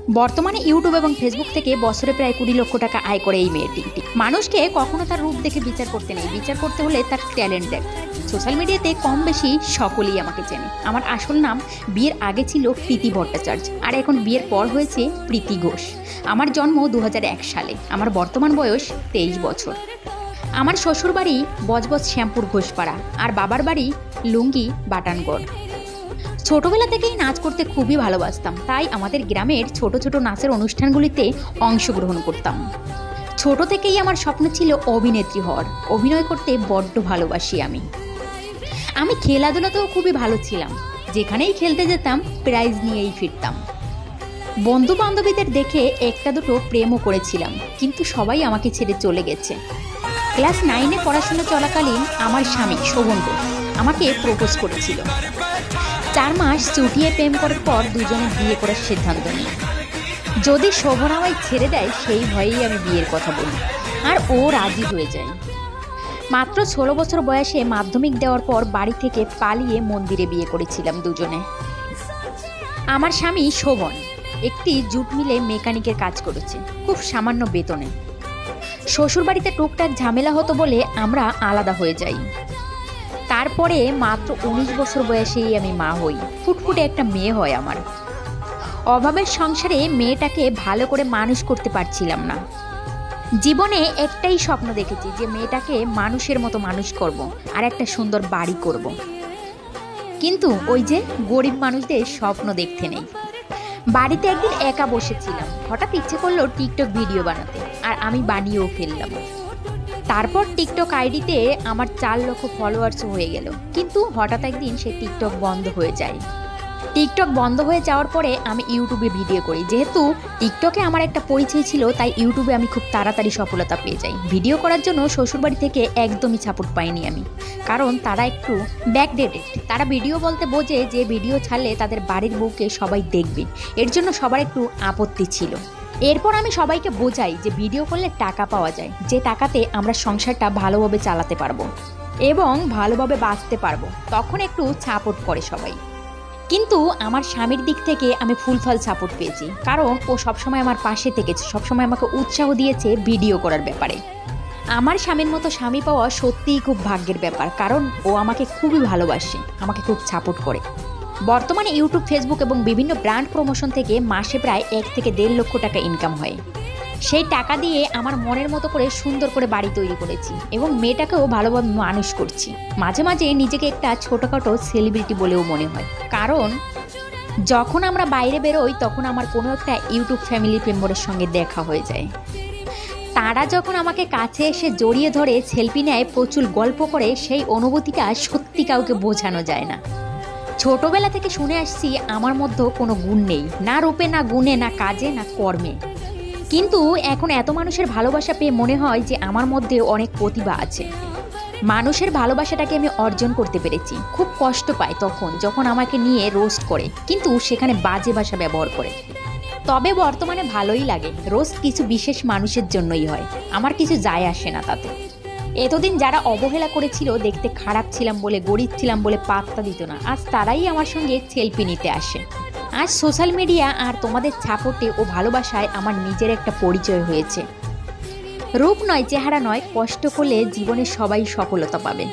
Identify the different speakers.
Speaker 1: বর্তমানে ইউটিউব এবং ফেসবুক থেকে বছরে প্রায় 20 লক্ষ টাকা আয় করে এই মেয়েটি। মানুষকে কখনো তার রূপ দেখে বিচার করতে নেই, বিচার করতে হলে তার ট্যালেন্ট দেখ। সোশ্যাল মিডিয়াতে কম বেশি সকলেই আমাকে চেনে। আমার আসল নাম বিয়ের আগে ছিল প্রীতি ভট্টাচার্য, আর এখন বিয়ের পর হয়েছে প্রীতি ঘোষ। আমার জন্ম 2001 সালে। আমার বর্তমান বয়স 23 বছর। আমার শ্বশুরবাড়ি বজবজ শ্যামপুর ঘোষপাড়া, আর বাবার বাড়ি লুঙ্গি বাটানগড়। ছোটবেলা থেকেই নাচ করতে খুবই ভালোবাসতাম, তাই আমাদের গ্রামের ছোট ছোট নাচের অনুষ্ঠানগুলিতে অংশগ্রহণ করতাম। ছোট থেকেই আমার স্বপ্ন ছিল অভিনেত্রী হওয়ার। অভিনয় করতে বড্ড ভালোবাসি আমি খেলাধুলাতেও খুবই ভালো ছিলাম। যেখানেই খেলতে যেতাম প্রাইজ নিয়েই ফিরতাম। বন্ধু বান্ধবীদের দেখে একটা দুটো প্রেমও করেছিলাম, কিন্তু সবাই আমাকে ছেড়ে চলে গেছে। ক্লাস 9-এ পড়াশোনা চলাকালীন আমার স্বামী শোভন ঘোষ আমাকে প্রপোজ করেছিল। 4 মাস চুটিয়ে প্রেম করার পর দুজনে বিয়ে করার সিদ্ধান্ত নিই। যদি শোভন আমায় ছেড়ে দেয় সেই ভয়েই আমি বিয়ের কথা বলি, আর ও রাজি হয়ে যায়। মাত্র 16 বছর বয়সে মাধ্যমিক দেওয়ার পর বাড়ি থেকে পালিয়ে মন্দিরে বিয়ে করেছিলাম দুজনে। আমার স্বামী শোভন একটি জুট মিলে মেকানিকের কাজ করেছে, খুব সামান্য বেতনে। শ্বশুরবাড়িতে টুকটাক ঝামেলা হতো বলে আমরা আলাদা হয়ে যাই। তারপরে মাত্র 19 বছর বয়সেই আমি মা হই। ফুটফুটে একটা মেয়ে হয় আমার। অভাবের সংসারে মেয়েটাকে ভালো করে মানুষ করতে পারছিলাম না। জীবনে একটাই স্বপ্ন দেখেছি যে মেয়েটাকে মানুষের মতো মানুষ করব, আর একটা সুন্দর বাড়ি করব। কিন্তু ওই যে গরিব মানুষদের স্বপ্ন দেখতে নেই। বাড়িতে একদিন একা বসেছিলাম, হঠাৎ ইচ্ছে করলো টিকটক ভিডিও বানাতে, আর আমি বানিয়েও ফেললাম। তারপর টিকটক আইডিতে আমার 4 লক্ষ ফলোয়ার্সও হয়ে গেল। কিন্তু হঠাৎ একদিন সেই টিকটক বন্ধ হয়ে যায়। টিকটক বন্ধ হয়ে যাওয়ার পরে আমি ইউটিউবে ভিডিও করি। যেহেতু টিকটকে আমার একটা পরিচয় ছিল, তাই ইউটিউবে আমি খুব তাড়াতাড়ি সফলতা পেয়ে যাই। ভিডিও করার জন্য শ্বশুরবাড়ি থেকে একদমই সাপোর্ট পাইনি আমি, কারণ তারা একটু ব্যাকডেটেড। তারা ভিডিও বলতে বোঝে যে ভিডিও ছাড়লে তাদের বাড়ির বউকে সবাই দেখবে, এর জন্য সবার একটু আপত্তি ছিল। এরপর আমি সবাইকে বোঝাই যে ভিডিও করলে টাকা পাওয়া যায়, যে টাকাতে আমরা সংসারটা ভালোভাবে চালাতে পারবো এবং ভালোভাবে বাঁচতে পারবো। তখন একটু সাপোর্ট করে সবাই। কিন্তু আমার স্বামীর দিক থেকে আমি ফুলফল সাপোর্ট পেয়েছি, কারণ ও সবসময় আমার পাশে থেকেছে, সবসময় আমাকে উৎসাহ দিয়েছে ভিডিও করার ব্যাপারে। আমার স্বামীর মতো স্বামী পাওয়া সত্যিই খুব ভাগ্যের ব্যাপার, কারণ ও আমাকে খুবই ভালোবাসে, আমাকে খুব সাপোর্ট করে। বর্তমানে ইউটিউব, ফেসবুক এবং বিভিন্ন ব্র্যান্ড প্রমোশন থেকে মাসে প্রায় 1 থেকে 1.5 লক্ষ টাকা ইনকাম হয়। সেই টাকা দিয়ে আমার মনের মতো করে সুন্দর করে বাড়ি তৈরি করেছি এবং মেয়েটাকেও ভালোভাবে মানুষ করছি। মাঝে মাঝে নিজেকে একটা ছোটোখাটো সেলিব্রিটি বলেও মনে হয়, কারণ যখন আমরা বাইরে বেরোই তখন আমার কোনো একটা ইউটিউব ফ্যামিলি মেম্বারের সঙ্গে দেখা হয়ে যায়। তারা যখন আমাকে কাছে এসে জড়িয়ে ধরে সেলফি নেয়, প্রচুর গল্প করে, সেই অনুভূতিটা সত্যি কাউকে বোঝানো যায় না। ছোটবেলা থেকে শুনে আসছি আমার মধ্যে কোনো গুণ নেই, না রূপে, না গুণে, না কাজে, না কর্মে। কিন্তু এখন এত মানুষের ভালোবাসা পেয়ে মনে হয় যে আমার মধ্যে অনেক প্রতিভা আছে। মানুষের ভালোবাসাটাকে আমি অর্জন করতে পেরেছি। খুব কষ্ট পাই তখন যখন আমাকে নিয়ে রোস্ট করে, কিন্তু সেখানে বাজে ভাষা ব্যবহার করে। তবে বর্তমানে ভালোই লাগে। রোস্ট কিছু বিশেষ মানুষের জন্যই হয়, আমার কিছু যায় আসে না তাতে। এতদিন যারা অবহেলা করেছিল, দেখতে খারাপ ছিলাম বলে, গরিব ছিলাম বলে পাত্তা দিত না, আজ তারাই আমার সঙ্গে সেলফি নিতে আসে। আজ সোশ্যাল মিডিয়া আর তোমাদের সাপোর্টে ও ভালোবাসায় আমার নিজের একটা পরিচয় হয়েছে। রূপ নয়, চেহারা নয়, কষ্ট করলে জীবনে সবাই সফলতা পাবে।